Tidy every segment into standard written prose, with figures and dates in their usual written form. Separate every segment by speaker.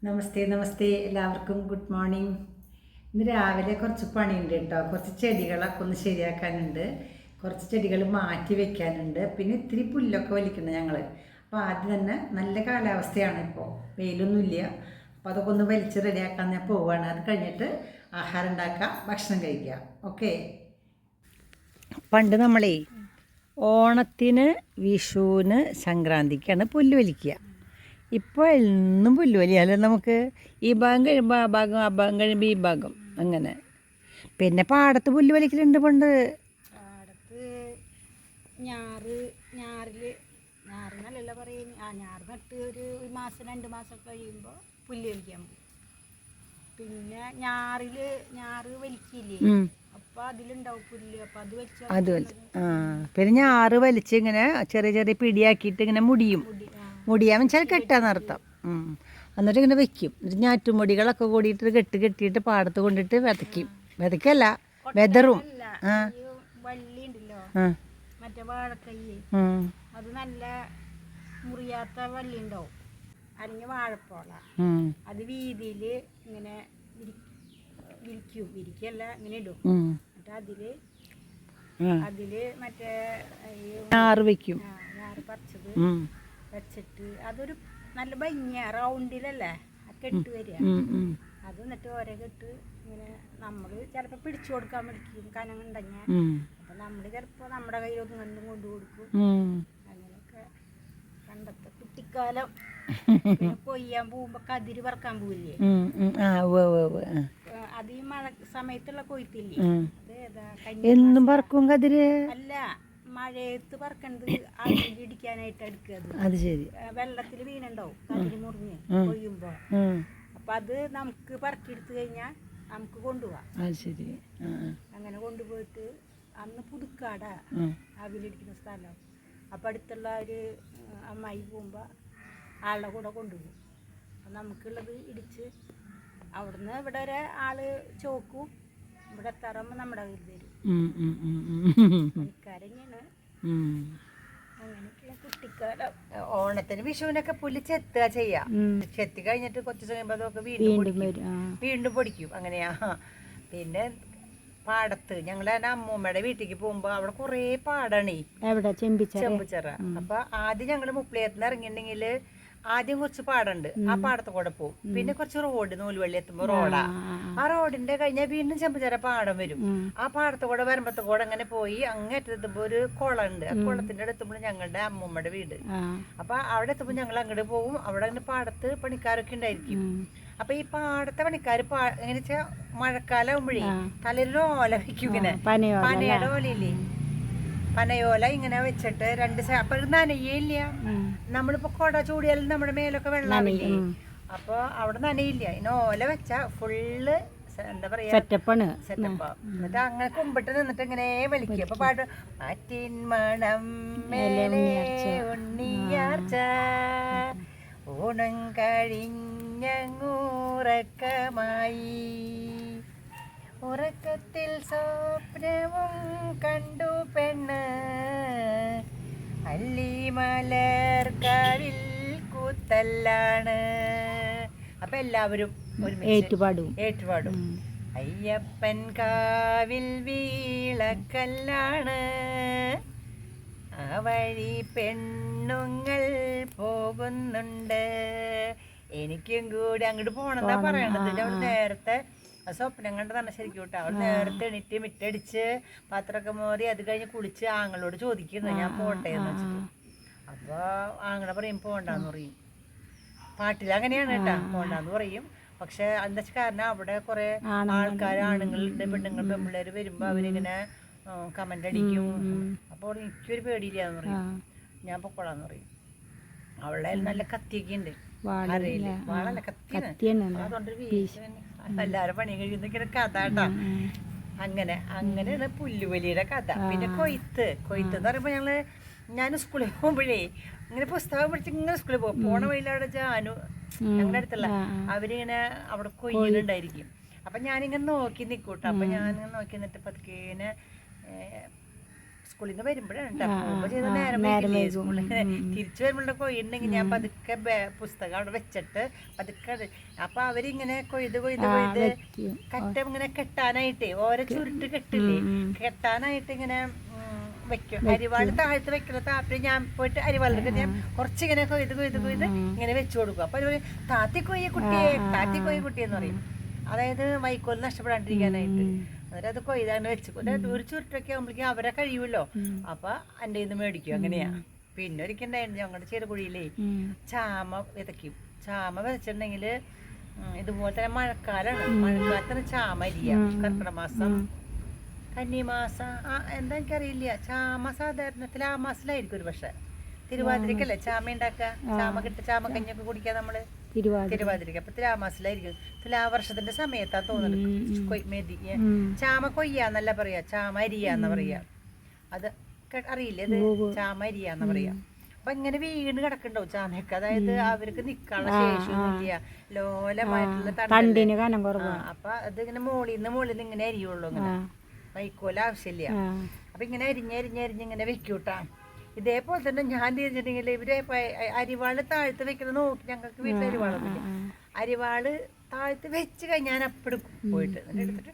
Speaker 1: നമസ്തേ നമസ്തേ എല്ലാവർക്കും good morning. ഇന്ന് രാവിലെ കുറച്ച് പണിയുണ്ട് കേട്ടോ. കുറച്ച് ചെടികളൊക്കെ ഒന്ന് ശരിയാക്കാനുണ്ട്, കുറച്ച് ചെടികൾ മാറ്റി വെക്കാനുണ്ട്, പിന്നെ ഇത്തിരി പുല്ലൊക്കെ വലിക്കണം ഞങ്ങൾ. അപ്പോൾ ആദ്യം തന്നെ നല്ല കാലാവസ്ഥയാണ്, ഇപ്പോൾ വെയിലൊന്നുമില്ല. അപ്പോൾ അതൊക്കെ ഒന്ന് വലിച്ച് റെഡിയാക്കാൻ ഞാൻ പോവുകയാണ്. അത് കഴിഞ്ഞിട്ട് ആഹാരം ഉണ്ടാക്കാം, ഭക്ഷണം കഴിക്കാം. ഓക്കെ. പണ്ട് നമ്മളേ ഓണത്തിന്, വിഷുവിന്, സംക്രാന്തിക്കാണ് പുല്ല് വലിക്കുക. ഇപ്പോൾ എന്നും പുല്ലുവലിയാലോ നമുക്ക്. ഈ ഭാഗം കഴിയുമ്പോൾ ആ ഭാഗം, ആ ഭാഗം കഴിയുമ്പോൾ ഈ ഭാഗം, അങ്ങനെ. പിന്നെ പാടത്ത് പുല്ല് വലിക്കലുണ്ട് പണ്ട്.
Speaker 2: പാടത്ത് ഞാറിനല്ല പറയുന്നത്. ഞാറ് നട്ട് ഒരു മാസം 2 മാസം കഴിയുമ്പോൾ പുല്ല് വലിക്കാൻ പോകും. പിന്നെ ഞാറ് വലിക്കില്ലേ, അപ്പോൾ അതിലുണ്ടാവും പുല്ല്. അപ്പോൾ അത് വലിച്ച്
Speaker 1: പിന്നെ ഞാറ് വലിച്ച് ഇങ്ങനെ ചെറിയ ചെറിയ പിടിയാക്കിയിട്ട് ഇങ്ങനെ മുടിയാൻ വെച്ചാൽ കെട്ടാന്നർത്ഥം. എന്നിട്ട് ഇങ്ങനെ വെക്കും. എന്നിട്ട് ഞാറ്റുമുടികളൊക്കെ കൂടിയിട്ട് കെട്ടിയിട്ട് പാടത്ത് കൊണ്ടിട്ട് വിതയ്ക്കല്ല, വെതറും.
Speaker 2: വള്ളി ഉണ്ടല്ലോ, മറ്റേ വാഴക്കൈ, അത് നല്ല മുറിയാത്ത വള്ളി ഉണ്ടാവും, അല്ലെങ്കിൽ വാഴപ്പോള. അത് വീതിയിൽ ഇങ്ങനെ വിരിക്കല്ല, ഇങ്ങനെ ഇടും. എന്നിട്ട് അതില് മറ്റേ
Speaker 1: ഞാറ് വെക്കും.
Speaker 2: ഞാറ് പറിച്ചത് വെച്ചിട്ട് അതൊരു നല്ല ഭംഗിയാ. റൗണ്ടിലല്ലേ കെട്ട് വരിക. അത് എന്നിട്ട് ഓരോ കെട്ട് ഇങ്ങനെ നമ്മൾ ചിലപ്പോൾ പിടിച്ചു കൊടുക്കാൻ പഠിക്കും, കനമുണ്ടെങ്കിൽ. അപ്പം നമ്മൾ ചിലപ്പോൾ നമ്മുടെ കയ്യിലൊന്നും കണ്ടും കൊണ്ടു കൊടുക്കും. അങ്ങനെയൊക്കെ പണ്ടത്തെ കുട്ടിക്കാലം. പിന്നെ കൊയ്യാൻ പോകുമ്പോൾ കതിര് പറക്കാൻ പോവില്ലേ, അത് ഈ മഴ സമയത്തുള്ള കൊയ്ത്തില്ലേ, അത് ഏതാ
Speaker 1: എന്നും പറക്കും കതിര്
Speaker 2: അല്ല, മഴയത്ത് പറക്കണത് അടിക്കാനായിട്ട് എടുക്കുക.
Speaker 1: അത് ശരി.
Speaker 2: വെള്ളത്തിൽ വീണുണ്ടാവും കതിര് മുറിഞ്ഞ് കൊയ്യുമ്പോ. അപ്പൊ അത് നമുക്ക് പറക്കിയെടുത്ത് കഴിഞ്ഞാൽ നമുക്ക് കൊണ്ടുപോവാം.
Speaker 1: അത് ശരി.
Speaker 2: അങ്ങനെ കൊണ്ടുപോയിട്ട് അന്ന് പുതുക്കാടാ അവിലിടിക്കുന്ന സ്ഥലം. അപ്പൊ അടുത്തുള്ള ഒരു അമ്മായി പോകുമ്പോ ആളുടെ കൂടെ കൊണ്ടുപോകും. അപ്പം നമുക്കുള്ളത് ഇടിച്ച് അവിടുന്ന് ഇവിടെ ഒരു ആള് ചോക്കും. ഇവിടെ എത്താറാകുമ്പോൾ നമ്മുടെ കയ്യിൽ തരും. പണിക്കാരെന്നെയാണ്. അങ്ങനെയൊക്കെയാണ് കുട്ടിക്കാലം.
Speaker 1: ഓണത്തിന് വിഷുവിനൊക്കെ പുല്ല് ചെത്തുക ചെയ്യാം. ചെത്തി കഴിഞ്ഞിട്ട് കുറച്ച് കഴിയുമ്പോൾ അതൊക്കെ വീണ്ടും പൊടിക്കും. അങ്ങനെയാ. പിന്നെ പാടത്ത് ഞങ്ങളെ അമ്മൂമ്മയുടെ വീട്ടിലേക്ക് പോകുമ്പോ അവിടെ കുറേ പാടാണ്. ചെമ്പിച്ചറ. അപ്പൊ ആദ്യം ഞങ്ങള് മുപ്ലിയത്തിന് ഇറങ്ങിയിട്ടുണ്ടെങ്കിൽ ആദ്യം കുറച്ച് പാടുണ്ട്, ആ പാടത്ത് കൂടെ പോകും. പിന്നെ കുറച്ച് റോഡ്, നൂലുവള്ളി എത്തുമ്പോ റോഡാ. ആ റോഡിന്റെ കഴിഞ്ഞാൽ വീണ്ടും ചെമ്പുചെറ പാടം വരും. ആ പാടത്ത് കൂടെ വരുമ്പത്തെ കൂടെ അങ്ങനെ പോയി അങ്ങേറ്റെത്തുമ്പോ ഒരു കുളം ഉണ്ട്. ആ കുളത്തിന്റെ അടുത്തുമ്പോൾ ഞങ്ങളുടെ അമ്മൂമ്മയുടെ വീട്. അപ്പൊ അവിടെ എത്തുമ്പോ ഞങ്ങൾ അങ്ങോട്ട് പോകും. അവിടെ അങ്ങനെ പാടത്ത് പണിക്കാരൊക്കെ ഉണ്ടായിരിക്കും. അപ്പൊ ഈ പാടത്തെ പണിക്കാർ എങ്ങനെ വെച്ചാൽ മഴക്കാലം ആകുമ്പോഴേ തലയിൽ ഓല വെക്കും, ഇങ്ങനെ പനയുടെ ഓലയില്ലേ, പനയോല ഇങ്ങനെ വെച്ചിട്ട് രണ്ട് അപ്പൊ നനയില്ല. നമ്മളിപ്പോ കൊട ചൂടിയാലും നമ്മുടെ മേലൊക്കെ വെള്ളമില്ലേ, അപ്പൊ അവിടെ നനയില്ല. ഇങ്ങനെ ഓല വെച്ച ഫുള്ള് എന്താ പറയാ സെറ്റപ്പാ. എന്നിട്ട് അങ്ങനെ കുമ്പിട്ട് നിന്നിട്ട് ഇങ്ങനെ വലിക്കും. അപ്പൊ പാട്ട് ആറ്റിൻ മണം മേലെ ഉണ്ണിയാർച്ച ഊണം കഴിഞ്ഞങ്ങൂറക്കമായി ഉറക്കത്തിൽ സ്വപ്നവും കണ്ടു പെണ്ണ് അല്ലിമലർക്കാവിൽ കൂത്തല്ലാണ്. അപ്പൊ എല്ലാവരും ഏറ്റുപാടും. അയ്യപ്പൻ കാവിൽ വീളക്കല്ലാണ്, ആ വഴി പെണ്ണുങ്ങൾ പോകുന്നുണ്ട്. എനിക്കും കൂടി അങ്ങോട്ട് പോണെന്നാ പറയണത്. അവിടെ നേരത്തെ സ്വപ്നം കണ്ട് തന്നെ ശരിക്കും കേട്ടോ. അവിടെ നേരത്തെ എണീറ്റ് മിറ്റടിച്ച് പാത്രമൊക്കെ മോറി അത് കഴിഞ്ഞ് കുളിച്ച് ആങ്ങളോട് ചോദിക്കുന്നു ഞാൻ പോട്ടെ എന്ന് വെച്ചിട്ട്. അപ്പൊ ആങ്ങളെ പറയും പോണ്ടാന്ന് പറയും. പാട്ടിൽ അങ്ങനെയാണ് കേട്ടാ, പോണ്ടാന്ന് പറയും. പക്ഷെ എന്താ വെച്ചാൽ കാരണം അവിടെ കുറെ ആൾക്കാർ, ആണുങ്ങളുണ്ട്, പെൺപിള്ളേര് വരുമ്പോ അവരിങ്ങനെ കമന്റ് അടിക്കും. അപ്പോൾ എനിക്കൊരു പേടിയില്ലാന്ന് പറയും. ഞാൻ പൊക്കോളാന്ന് പറയും. അവളുടെ നല്ല കത്തിയൊക്കെ ഉണ്ട്, അറിയില്ലേ, വാളല്ല കത്തിയാണ്. അതുകൊണ്ടൊരു എല്ലാരും പണി കഴിയുന്ന കഥ കേട്ടാ. അങ്ങനെയാണ് പുല്ലുവലിയുടെ കഥ. പിന്നെ കൊയ്ത്ത് എന്ന് പറയുമ്പോ ഞാൻ സ്കൂളിൽ പോകുമ്പോഴേ ഇങ്ങനെ പുസ്തകം പഠിച്ച് ഇങ്ങനെ സ്കൂളിൽ പോകും. പോണ വഴിയിലവിടെ ജാനു ഞങ്ങളുടെ അടുത്തുള്ള അവരിങ്ങനെ അവിടെ കൊയ്യുന്നുണ്ടായിരിക്കും. അപ്പൊ ഞാനിങ്ങനെ നോക്കി നിൽക്കൂട്ടോ. അപ്പൊ ഞാനിങ്ങനെ നോക്കി നിന്നിട്ട് പതുക്കേനെ സ്കൂളിൽ നിന്ന് വരുമ്പോഴാണ് പോകുമ്പോൾ ചെയ്ത നേരം സ്കൂളിൽ തിരിച്ചു വരുമ്പോഴേ കൊയ്യുണ്ടെങ്കിൽ ഞാൻ പതുക്കെ പുസ്തകം അവിടെ വെച്ചിട്ട് പതുക്കെ അപ്പൊ അവരിങ്ങനെ കൊയ്ത് കറ്റ ഇങ്ങനെ കെട്ടാനായിട്ടേ ഓരോ ചുരുട്ട് കെട്ടില്ലേ കെട്ടാനായിട്ട് ഇങ്ങനെ വെക്കും. അരിവാള് താഴത്ത് വെക്കുന്ന താപ്പിൽ ഞാൻ പോയിട്ട് അരിവാളിലേക്ക് ഞാൻ കുറച്ചിങ്ങനെ കൊയ്ത് ഇങ്ങനെ വെച്ചു കൊടുക്കും. അപ്പൊ ഒരു താത്തി കൊയ്യ കുട്ടിയെന്ന് പറയും. അതായത് വൈക്കോൽ നഷ്ടപ്പെടാണ്ടിരിക്കാനായിട്ട്. അന്നേരം അത് കൊയ്താണ്ട് വെച്ചു ഒരു ചുരുട്ടൊക്കെ ആകുമ്പോഴേക്കും അവരെ കഴിയുമല്ലോ. അപ്പൊ എൻ്റെ നിന്ന് മേടിക്കും. അങ്ങനെയാ. പിന്നെ ഒരിക്കലുണ്ടായിരുന്നു ഞങ്ങളുടെ ചെറുകുഴിയിലേ ചാമ വിതയ്ക്കും. ചാമ വിതച്ചിട്ടുണ്ടെങ്കിൽ ഇതുപോലെ തന്നെ മഴക്കാലമാണ്. മഴക്കാലത്താണ് ചാമ അരിയ. കർക്കിടക മാസം കന്നിമാസം എന്താ എനിക്കറിയില്ല. ചാമ സാധാരണ തുലാമാസത്തിലായിരിക്കും ഒരു പക്ഷെ. തിരുവാതിരക്കല്ലേ ചാമ ഉണ്ടാക്കുക. ചാമ കഞ്ഞൊക്കെ കുടിക്കുക നമ്മള് തിരുവാതിരക്ക്. അപ്പൊ തുലാമാസത്തിലായിരിക്കും. തുലാവർഷത്തിന്റെ സമയത്താ തോന്നുന്നു ചാമ കൊയ്യാന്നല്ല പറയാ, ചാമ അരിയാന്ന പറയാ. അത് അറിയില്ലേ? അത് ചാമ അരിയാന്ന പറയാ. അപ്പൊ ഇങ്ങനെ വീണ് കിടക്കണ്ടാവും ചാമയൊക്കെ. അതായത് അവർക്ക് നിക്കാനുള്ള ശേഷിയൊന്നുമില്ല, ലോലമായിട്ടുള്ള തണ്ടിന്. അപ്പൊ അതിങ്ങനെ മോളിന്ന് ഇങ്ങനെ അരിയുള്ളൂ. ഇങ്ങനെ വൈക്കോല ആവശ്യമില്ല. അപ്പൊ ഇങ്ങനെ അരിഞ്ഞിങ്ങനെ വെക്കൂട്ടാ. ഇതേപോലെ തന്നെ ഞാൻ തിരിച്ചിട്ടുണ്ടെങ്കിൽ ഇവരെ അരിവാള് താഴ്ത്ത് വെക്കുന്നത് നോക്കി. ഞങ്ങൾക്ക് വീട്ടിൽ അരിവാളൊന്നുമില്ല. അരിവാള് താഴ്ത്ത് വെച്ച് കഴിഞ്ഞാൽ അപ്പെടുക്കും പോയിട്ട് എടുത്തിട്ട്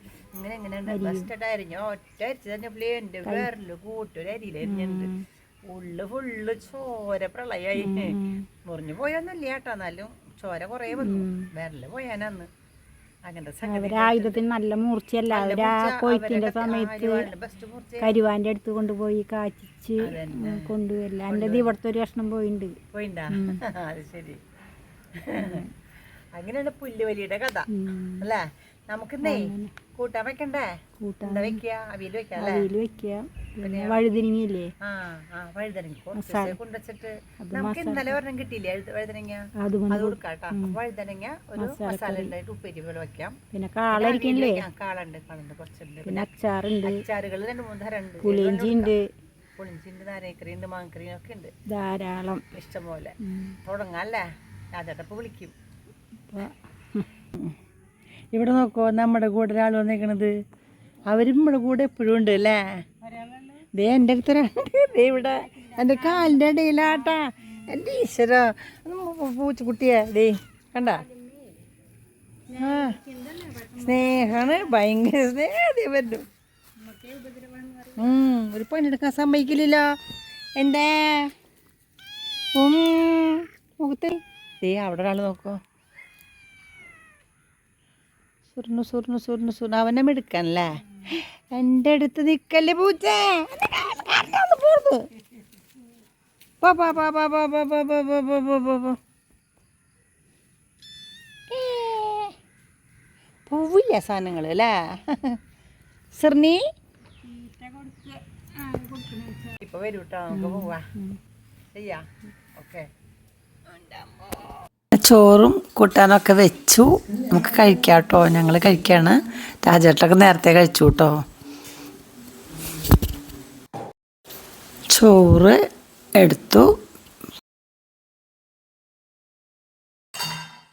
Speaker 1: ഇങ്ങനെ ഫസ്റ്റ് അരിഞ്ഞോ ഒറ്റ അരിച്ച് തന്നെ എൻ്റെ വേറൊരു കൂട്ടൊരു അരിയിൽ അരിഞ്ഞിട്ടുണ്ട്. ഫുള്ള് ചോര പ്രളയായി. മുറിഞ്ഞു പോയൊന്നുമില്ല കേട്ടോ. എന്നാലും ചോര കുറേ വന്നു. വിരല് പോയാനന്ന്.
Speaker 2: ആയുധത്തിന് നല്ല മൂർച്ചയല്ല. അവരാ കൊയ്ത്തിന്റെ സമയത്ത് കരുവാന്റെ അടുത്ത് കൊണ്ടുപോയി കാച്ചിച്ച് കൊണ്ടുവരില്ല. എൻ്റെ ഇവിടുത്തെ ഒരു കഷ്ണം
Speaker 1: പോയിണ്ടാ. അത് ശരി. അങ്ങനെയാണ് പുല്ലുവലിയുടെ കഥ അല്ലേ? നമുക്കിന്നേ കൂട്ടാൻ വെക്കണ്ടേ? അവിയൽ വെക്കുക.
Speaker 2: പിന്നെ വഴുതനങ്ങയില്ലേ?
Speaker 1: വഴുതനങ്ങ കൊണ്ടുവച്ചിട്ട് നമുക്ക് ഇന്നലെ ഒരെണ്ണം കിട്ടിയില്ലേ വഴുതനങ്ങ? അത് കൊടുക്കാട്ടാ. വഴുതനങ്ങ ഒരു മസാല ഉണ്ടായിട്ട് ഉപ്പേരി പോലെ വെക്കാം.
Speaker 2: പിന്നെ കാളുണ്ട്
Speaker 1: കുറച്ചുണ്ട്.
Speaker 2: പിന്നെ
Speaker 1: അച്ചാറുകൾ 2-3 തരം ഉണ്ട്.
Speaker 2: പുളിഞ്ചിണ്ട്,
Speaker 1: നാരക്കറി ഉണ്ട്, മാങ്ങക്കറി ഒക്കെ ഉണ്ട്.
Speaker 2: ധാരാളം
Speaker 1: ഇഷ്ടം പോലെ. തുടങ്ങാം അല്ലേ? രാജേട്ടപ്പ വിളിക്കും. ഇവിടെ നോക്കോ, നമ്മുടെ കൂടെ ഒരാൾ വന്നേക്കണത്. അവരും നമ്മുടെ കൂടെ എപ്പോഴും ഉണ്ട് അല്ലേ? ദേ എൻ്റെ അടുത്തൊരാണ്ട് ഇവിടെ എൻ്റെ കാലിൻ്റെ ഇടയിലാട്ടാ. എൻ്റെ ഈശ്വര പൂച്ചക്കുട്ടിയെ ദേ കണ്ട. സ്നേഹാണ്, ഭയങ്കര സ്നേഹം വരും. ഒരു പണിയെടുക്കാൻ സമ്മതിക്കില്ലല്ലോ എൻ്റെ മുഖത്ത്. ദേ അവിടെ ഒരാൾ നോക്കോ. സുർണു അവനെ മെടുക്കാനല്ലേ? എൻ്റെ അടുത്ത് നിക്കല്ലേ പൂച്ച. പോവില്ല സാധനങ്ങൾ അല്ലേ? സിർണി ഇപ്പൊ വരൂട്ടോ. നമുക്ക് പോവാ ചെയ്യാ. ഓക്കെ. ചോറും കൂട്ടാനൊക്കെ വെച്ചു. നമുക്ക് കഴിക്കാം കേട്ടോ. ഞങ്ങൾ കഴിക്കുകയാണ്. രാജേട്ടൊക്കെ നേരത്തെ കഴിച്ചു കേട്ടോ. ചോറ് എടുത്തു.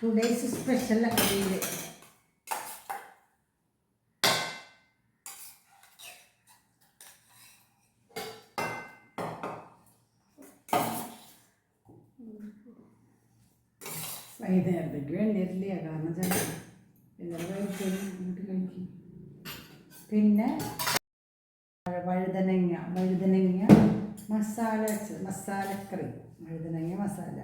Speaker 1: ടുഡേയ്സ് സ്പെഷ്യൽ വൈകുന്നേരത്തേക്ക് വേണ്ടിയിട്ടില്ല. കാരണം കഴിക്കും. പിന്നെ വഴുതനങ്ങ മസാലക്കറി. വഴുതനങ്ങ മസാല.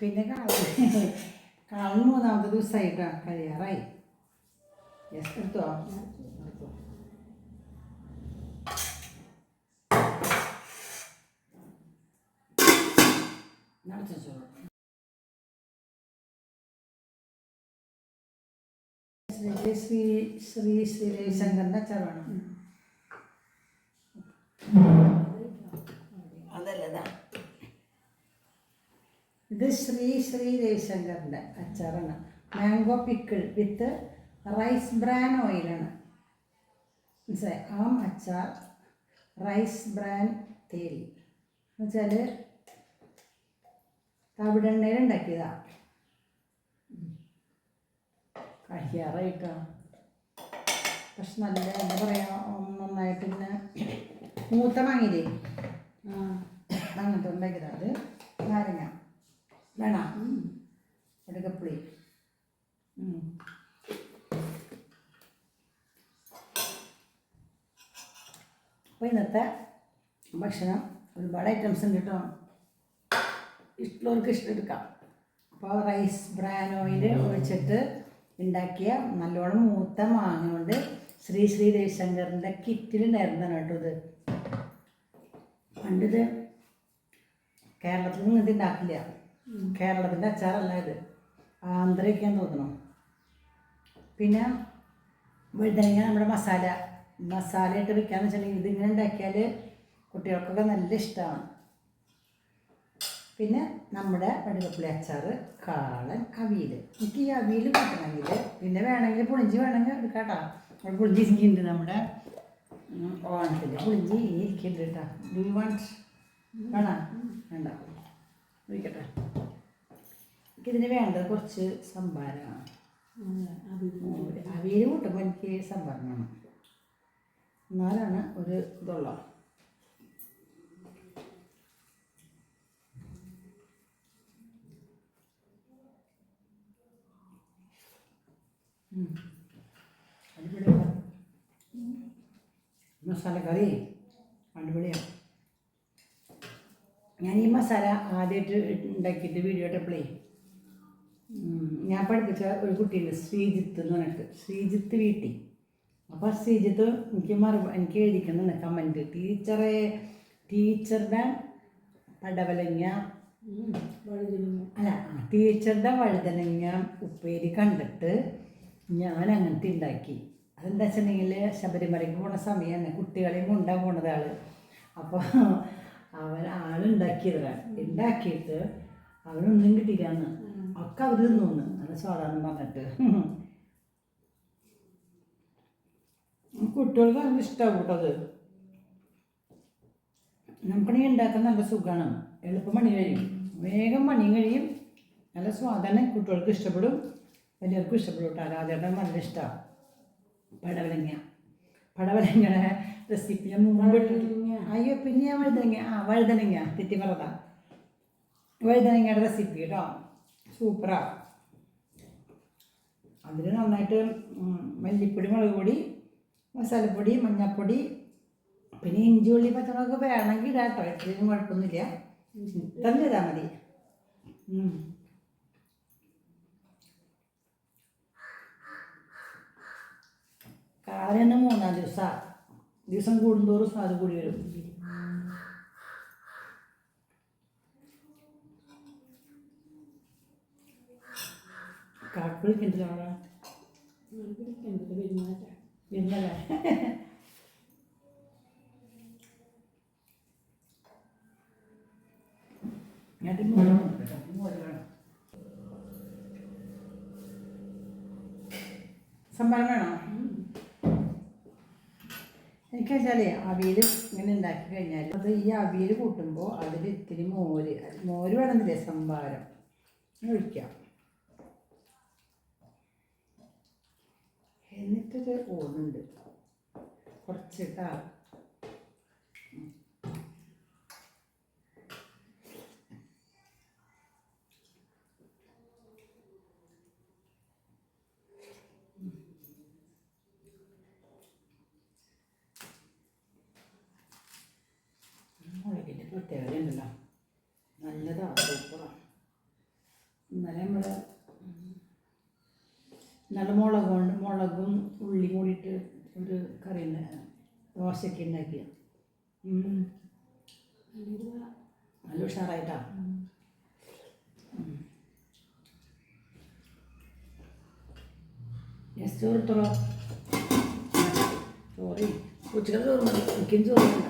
Speaker 1: പിന്നെ കാളിന് 3ാമത്തെ ദിവസമായിട്ടാണ്. കഴിയാറായി. എടുത്തോ. ശ്രീ രവിശങ്കറിൻ്റെ അച്ചാറാണ്. അതല്ലതാ. ഇത് ശ്രീ രവിശങ്കറിൻ്റെ അച്ചാറാണ്. മാംഗോ പിക്കിൾ വിത്ത് റൈസ് ബ്രാൻ ഓയിലാണ്.
Speaker 3: മനസ്സിലായി. ആം അച്ചാർ റൈസ് ബ്രാൻ തേൽ എന്ന് വെച്ചാൽ തവിടെണ്ണയിൽ ഉണ്ടാക്കിയതാണ്. കഴിയാറായിട്ടാണ്. പക്ഷെ നല്ല എന്താ പറയുക, നന്നായിട്ട് പിന്നെ മൂത്ത മാങ്ങിയില്ലേ അങ്ങനത്തെ ഉണ്ടാക്കിയതാണ്. അത് നാരങ്ങ വേണം, എടുക്കപ്പുളി. അപ്പോൾ ഇന്നത്തെ ഭക്ഷണം ഒരുപാട് ഐറ്റംസ് ഉണ്ട് കേട്ടോ, ഇഷ്ടമുള്ളവർക്ക് ഇഷ്ടമെടുക്കാം. അപ്പോൾ റൈസ് ബ്രാൻ ഓയിൽ ഒഴിച്ചിട്ട് ഉണ്ടാക്കിയ നല്ലോണം മൂത്ത മാങ്ങ കൊണ്ട് ശ്രീ ശ്രീ രവിശങ്കറിൻ്റെ കിറ്റിലുണ്ടായിരുന്നതാണ് കേട്ടോ ഇത്. പണ്ടിത് കേരളത്തിൽ നിന്ന് ഇത് ഉണ്ടാക്കില്ല, കേരളത്തിൻ്റെ അച്ചാറല്ല ഇത്, ആന്ധ്രയൊക്കെയാന്ന് തോന്നണം. പിന്നെ വഴുതനങ്ങ നമ്മുടെ മസാല ഇട്ട് വെക്കാന്ന് വെച്ചിട്ടുണ്ടെങ്കിൽ ഇതിങ്ങനെ ഉണ്ടാക്കിയാൽ കുട്ടികൾക്കൊക്കെ നല്ല ഇഷ്ടമാണ്. പിന്നെ നമ്മുടെ വടുകപ്പുളി അച്ചാർ, കാളൻ, അവിയൽ. എനിക്ക് ഈ അവിയൽ കൂട്ടണമെങ്കിൽ പിന്നെ വേണമെങ്കിൽ പുളിഞ്ചി വേണമെങ്കിൽ എടുക്കാം കേട്ടോ. അവിടെ പുളിഞ്ചി ഇരിക്കുന്നുണ്ട് നമ്മുടെ ഓണത്തിൻ്റെ പുളിഞ്ചി ഇരിക്കുന്നുണ്ട് കേട്ടോ. Do you want? വേണം? വേണ്ട, ഒഴിക്കട്ടെ. എനിക്കിതിന് വേണ്ടത് കുറച്ച് സംഭാരമാണ്. അവിയൽ കൂട്ടുമ്പോൾ എനിക്ക് സംഭാരം വേണം, എന്നാലാണ് ഒരു ഇതുള്ള. അടിപൊളിയാണ് മസാലക്കറി, അടിപൊളിയാണ്. ഞാൻ ഈ മസാല ആദ്യമായിട്ട് ഉണ്ടാക്കിയിട്ട് വീഡിയോ ഇട്ടപ്പോഴേ ഞാൻ പഠിപ്പിച്ച ഒരു കുട്ടിയുണ്ട് ശ്രീജിത്ത് എന്ന് പറഞ്ഞിട്ട്, ശ്രീജിത്ത് വീട്ടിൽ. അപ്പോൾ ശ്രീജിത്ത് എനിക്ക് എഴുതിക്കുന്നുണ്ട് കമൻറ്റ്, ടീച്ചറുടെ പടവലങ്ങ അല്ല ടീച്ചറുടെ വഴുതനങ്ങ ഉപ്പേരി കണ്ടിട്ട് ഞാൻ അങ്ങനത്തെ ഉണ്ടാക്കി. അതെന്താ വെച്ചിട്ടുണ്ടെങ്കിൽ ശബരിമലയ്ക്ക് പോണ സമയമാണ്, കുട്ടികളെയും കൊണ്ടാണ് പോണത് ആൾ. അപ്പോൾ ആളുണ്ടാക്കിയതാണ്. ഉണ്ടാക്കിയിട്ട് അവനൊന്നും കിട്ടിയില്ലാന്ന് ഒക്കെ അവർ തിന്നോന്ന് നല്ല സ്വാദാന്ന് പറഞ്ഞിട്ട്. കുട്ടികൾക്ക് നല്ല ഇഷ്ടമാവും കേട്ടോ അത്. നമുക്കാണെങ്കിൽ ഉണ്ടാക്കാൻ നല്ല സുഖമാണ്, എളുപ്പം പണി കഴിയും, വേഗം പണിയും കഴിയും, നല്ല സ്വാദാണ്, കുട്ടികൾക്ക് ഇഷ്ടപ്പെടും, വലിയവർക്കും ഇഷ്ടപ്പെടും കേട്ടോ. രാധേട്ടൻ നല്ല ഇഷ്ടമാണ് പടവലങ്ങയുടെ റെസിപ്പി ഞാൻ മുമ്പ് അയ്യോ പിന്നെ വഴുതനങ്ങ തെറ്റി പറഞ്ഞതാ. വഴുതനങ്ങയുടെ റെസിപ്പി കേട്ടോ, സൂപ്പറാണ്. അതിൽ നന്നായിട്ട് മല്ലിപ്പൊടി, മുളക് പൊടി, മസാലപ്പൊടി, മഞ്ഞൾപ്പൊടി, പിന്നെ ഇഞ്ചി ഉള്ളി പച്ചമുളക് വേണമെങ്കിൽ ഇടാം കേട്ടോ, ഇത്രയും കുഴപ്പമൊന്നുമില്ല, തന്നെ ഇതാൽ മതി. കാലന് 3-ാം ദിവസം കൂടുന്തോറും സ്വാദ് കൂടി വരും. കാക്കുളിക്കുണ്ടല്ലോ അവിടെ വരുന്നല്ലേ. സംഭാരം വേണോ? എനിക്ക് വെച്ചാലേ അവിയൽ ഇങ്ങനെ ഉണ്ടാക്കി കഴിഞ്ഞാൽ അത് ഈ അവിയൽ കൂട്ടുമ്പോൾ അതിൽ ഇത്തിരി മോര് വേണമെന്നില്ലേ, സംഭാരം ഒഴിക്കാം. എന്നിട്ടത് ഓടുന്നുണ്ട് കുറച്ചിട്ടാ. മുളകിൻ്റെ പ്രത്യേകത ഉണ്ടല്ലോ, നല്ലതാണ്, സൂപ്പറാണ്. നല്ല മുളകും ഉള്ളി കൂടിയിട്ട് ഒരു കറി ദോശയ്ക്ക് ഉണ്ടാക്കിയ നല്ല ഉഷാറായിട്ടാ. ചോറ് ഇട്ടോ, ചോറ് ഉച്ചക്കത്തെ ചോറ് മതി, എനിക്കും ചോറ് വേണ്ട.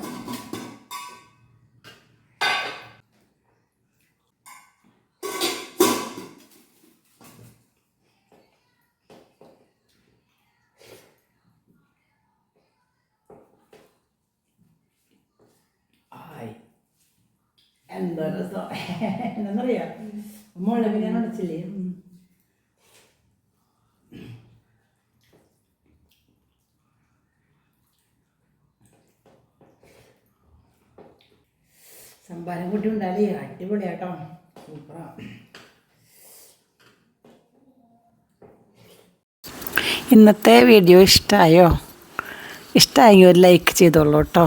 Speaker 3: എന്താ രസം എന്താന്നറിയാം മുളക് ഞാൻ അടച്ചില്ലേ സംഭാരം കൂട്ടി ഉണ്ടാലേ അടിപൊളിയാട്ടോ സൂപ്പറാ.
Speaker 4: ഇന്നത്തെ വീഡിയോ ഇഷ്ടമായോ? ഇഷ്ടമായെങ്കിൽ ഒരു ലൈക്ക് ചെയ്തോളൂ കേട്ടോ.